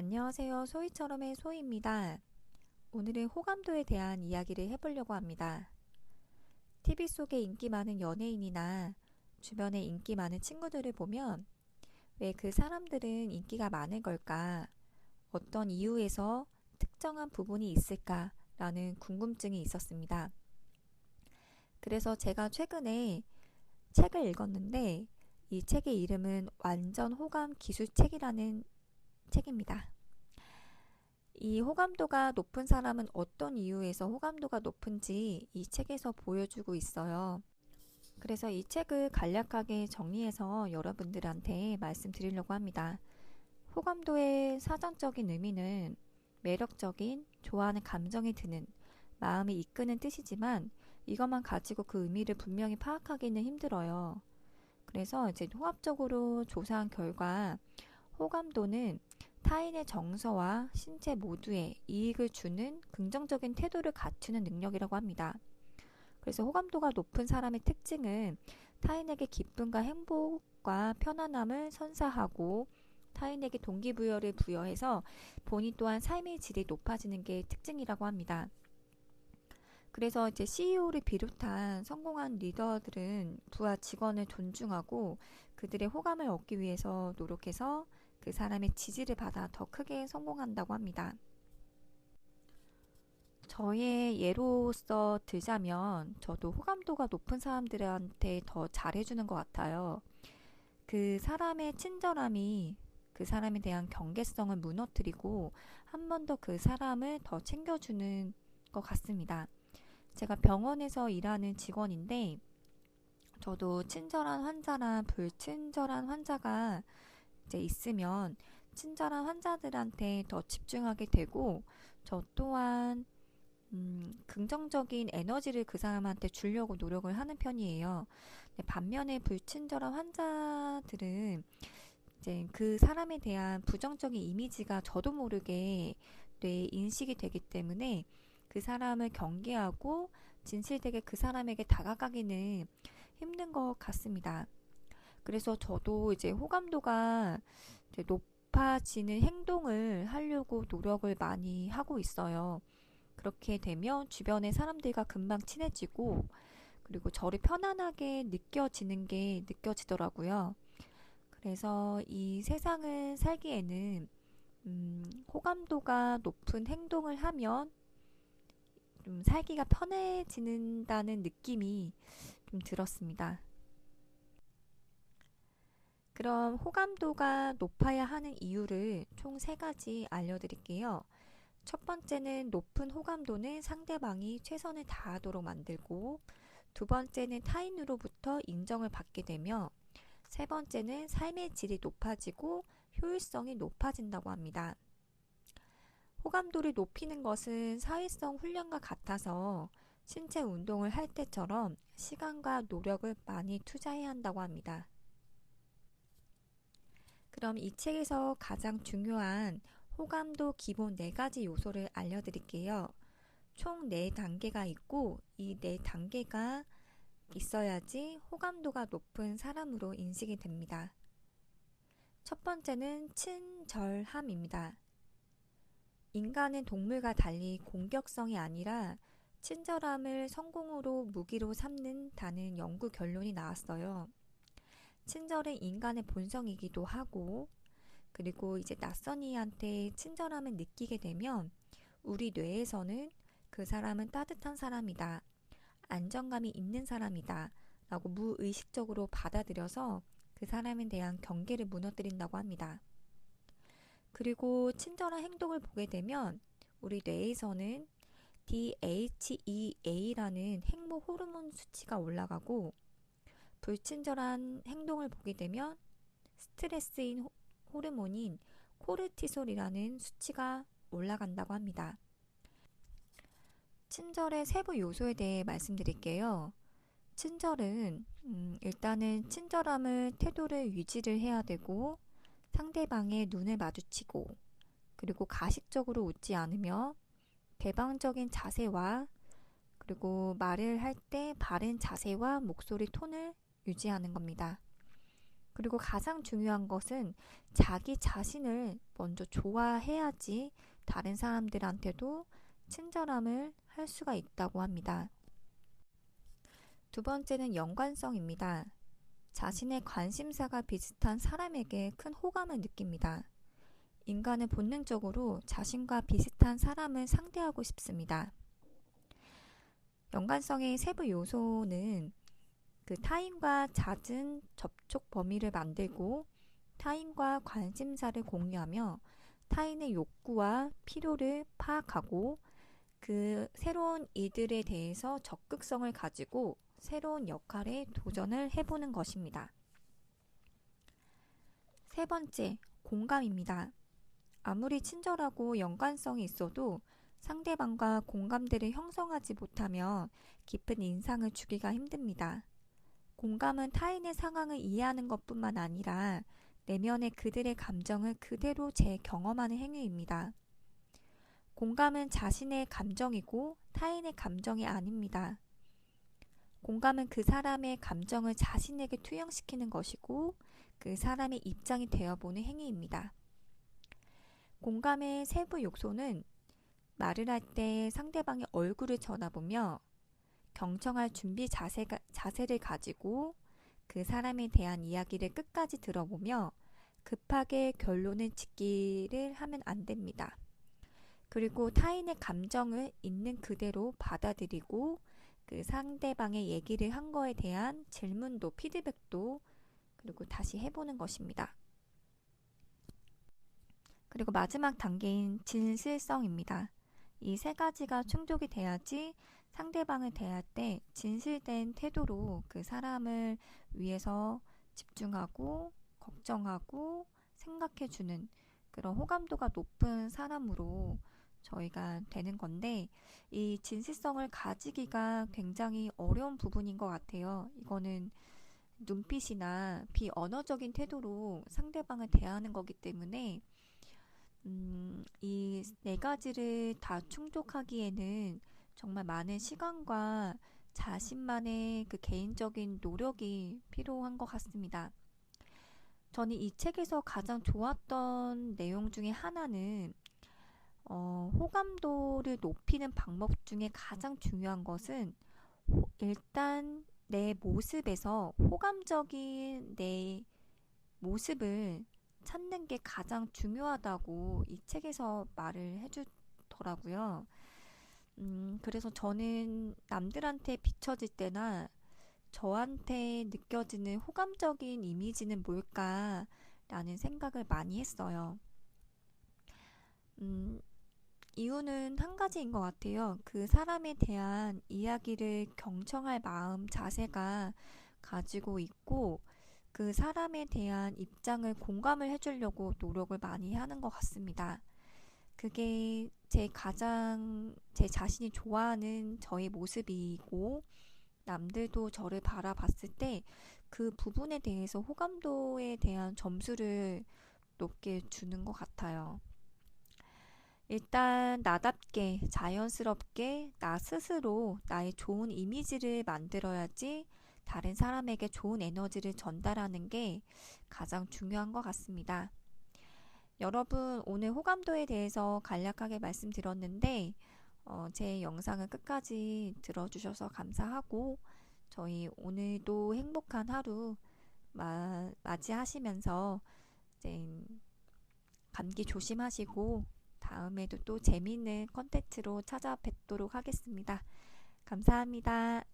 안녕하세요. 소희처럼의 소희입니다. 오늘은 호감도에 대한 이야기를 해보려고 합니다. TV 속에 인기 많은 연예인이나 주변에 인기 많은 친구들을 보면 왜 그 사람들은 인기가 많은 걸까? 어떤 이유에서 특정한 부분이 있을까라는 궁금증이 있었습니다. 그래서 제가 최근에 책을 읽었는데 이 책의 이름은 완전 호감 기술책이라는 책입니다. 이 호감도가 높은 사람은 어떤 이유에서 호감도가 높은지 이 책에서 보여주고 있어요. 그래서 이 책을 간략하게 정리해서 여러분들한테 말씀드리려고 합니다. 호감도의 사전적인 의미는 매력적인, 좋아하는 감정이 드는, 마음이 이끄는 뜻이지만 이것만 가지고 그 의미를 분명히 파악하기는 힘들어요. 그래서 이제 통합적으로 조사한 결과 호감도는 타인의 정서와 신체 모두에 이익을 주는 긍정적인 태도를 갖추는 능력이라고 합니다. 그래서 호감도가 높은 사람의 특징은 타인에게 기쁨과 행복과 편안함을 선사하고 타인에게 동기부여를 부여해서 본인 또한 삶의 질이 높아지는 게 특징이라고 합니다. 그래서 이제 CEO를 비롯한 성공한 리더들은 부하 직원을 존중하고 그들의 호감을 얻기 위해서 노력해서 그 사람의 지지를 받아 더 크게 성공한다고 합니다. 저의 예로서 들자면 저도 호감도가 높은 사람들한테 더 잘해주는 것 같아요. 그 사람의 친절함이 그 사람에 대한 경계성을 무너뜨리고 한 번 더 그 사람을 더 챙겨주는 것 같습니다. 제가 병원에서 일하는 직원인데 저도 친절한 환자나 불친절한 환자가 이제 있으면 친절한 환자들한테 더 집중하게 되고 저 또한 긍정적인 에너지를 그 사람한테 주려고 노력을 하는 편이에요. 반면에 불친절한 환자들은 이제 그 사람에 대한 부정적인 이미지가 저도 모르게 뇌에 인식이 되기 때문에 그 사람을 경계하고 진실되게 그 사람에게 다가가기는 힘든 것 같습니다. 그래서 저도 이제 호감도가 이제 높아지는 행동을 하려고 노력을 많이 하고 있어요. 그렇게 되면 주변의 사람들과 금방 친해지고 그리고 저를 편안하게 느껴지는 게 느껴지더라고요. 그래서 이 세상을 살기에는 호감도가 높은 행동을 하면 좀 살기가 편해지는다는 느낌이 좀 들었습니다. 그럼 호감도가 높아야 하는 이유를 총 세 가지 알려드릴게요. 첫 번째는 높은 호감도는 상대방이 최선을 다하도록 만들고, 두 번째는 타인으로부터 인정을 받게 되며, 세 번째는 삶의 질이 높아지고 효율성이 높아진다고 합니다. 호감도를 높이는 것은 사회성 훈련과 같아서 신체 운동을 할 때처럼 시간과 노력을 많이 투자해야 한다고 합니다. 그럼 이 책에서 가장 중요한 호감도 기본 네 가지 요소를 알려드릴게요. 총 네 단계가 있고 이 네 단계가 있어야지 호감도가 높은 사람으로 인식이 됩니다. 첫 번째는 친절함입니다. 인간은 동물과 달리 공격성이 아니라 친절함을 성공으로 무기로 삼는다는 연구 결론이 나왔어요. 친절은 인간의 본성이기도 하고, 그리고 이제 낯선 이한테 친절함을 느끼게 되면 우리 뇌에서는 그 사람은 따뜻한 사람이다, 안정감이 있는 사람이다 라고 무의식적으로 받아들여서 그 사람에 대한 경계를 무너뜨린다고 합니다. 그리고 친절한 행동을 보게 되면 우리 뇌에서는 DHEA라는 행복 호르몬 수치가 올라가고, 불친절한 행동을 보게 되면 스트레스인 호르몬인 코르티솔이라는 수치가 올라간다고 합니다. 친절의 세부 요소에 대해 말씀드릴게요. 친절은 일단은 친절함을 태도를 유지를 해야 되고, 상대방의 눈을 마주치고, 그리고 가식적으로 웃지 않으며 개방적인 자세와 그리고 말을 할 때 바른 자세와 목소리 톤을 유지하는 겁니다. 그리고 가장 중요한 것은 자기 자신을 먼저 좋아해야지 다른 사람들한테도 친절함을 할 수가 있다고 합니다. 두 번째는 연관성입니다. 자신의 관심사가 비슷한 사람에게 큰 호감을 느낍니다. 인간은 본능적으로 자신과 비슷한 사람을 상대하고 싶습니다. 연관성의 세부 요소는 타인과 잦은 접촉 범위를 만들고 타인과 관심사를 공유하며 타인의 욕구와 필요를 파악하고 그 새로운 이들에 대해서 적극성을 가지고 새로운 역할에 도전을 해보는 것입니다. 세 번째, 공감입니다. 아무리 친절하고 연관성이 있어도 상대방과 공감대를 형성하지 못하면 깊은 인상을 주기가 힘듭니다. 공감은 타인의 상황을 이해하는 것뿐만 아니라 내면의 그들의 감정을 그대로 재경험하는 행위입니다. 공감은 자신의 감정이고 타인의 감정이 아닙니다. 공감은 그 사람의 감정을 자신에게 투영시키는 것이고 그 사람의 입장이 되어보는 행위입니다. 공감의 세부 요소는 말을 할 때 상대방의 얼굴을 쳐다보며 경청할 준비 자세를 가지고 그 사람에 대한 이야기를 끝까지 들어보며 급하게 결론을 짓기를 하면 안 됩니다. 그리고 타인의 감정을 있는 그대로 받아들이고 그 상대방의 얘기를 한 거에 대한 질문도 피드백도 그리고 다시 해보는 것입니다. 그리고 마지막 단계인 진실성입니다. 이 세 가지가 충족이 돼야지 상대방을 대할 때 진실된 태도로 그 사람을 위해서 집중하고 걱정하고 생각해주는 그런 호감도가 높은 사람으로 저희가 되는 건데 이 진실성을 가지기가 굉장히 어려운 부분인 것 같아요. 이거는 눈빛이나 비언어적인 태도로 상대방을 대하는 거기 때문에 이 네 가지를 다 충족하기에는 정말 많은 시간과 자신만의 그 개인적인 노력이 필요한 것 같습니다. 저는 이 책에서 가장 좋았던 내용 중에 하나는 호감도를 높이는 방법 중에 가장 중요한 것은 일단 내 모습에서 호감적인 내 모습을 찾는 게 가장 중요하다고 이 책에서 말을 해주더라고요. 그래서 저는 남들한테 비춰질 때나 저한테 느껴지는 호감적인 이미지는 뭘까라는 생각을 많이 했어요. 이유는 한 가지인 것 같아요. 그 사람에 대한 이야기를 경청할 마음 자세가 가지고 있고 그 사람에 대한 입장을 공감을 해주려고 노력을 많이 하는 것 같습니다. 그게 제 자신이 좋아하는 저의 모습이고 남들도 저를 바라봤을 때 그 부분에 대해서 호감도에 대한 점수를 높게 주는 것 같아요. 일단 나답게 자연스럽게 나 스스로 나의 좋은 이미지를 만들어야지 다른 사람에게 좋은 에너지를 전달하는 게 가장 중요한 것 같습니다. 여러분 오늘 호감도에 대해서 간략하게 말씀드렸는데 제 영상을 끝까지 들어주셔서 감사하고 저희 오늘도 행복한 하루 맞이하시면서 이제 감기 조심하시고 다음에도 또 재미있는 컨텐츠로 찾아뵙도록 하겠습니다. 감사합니다.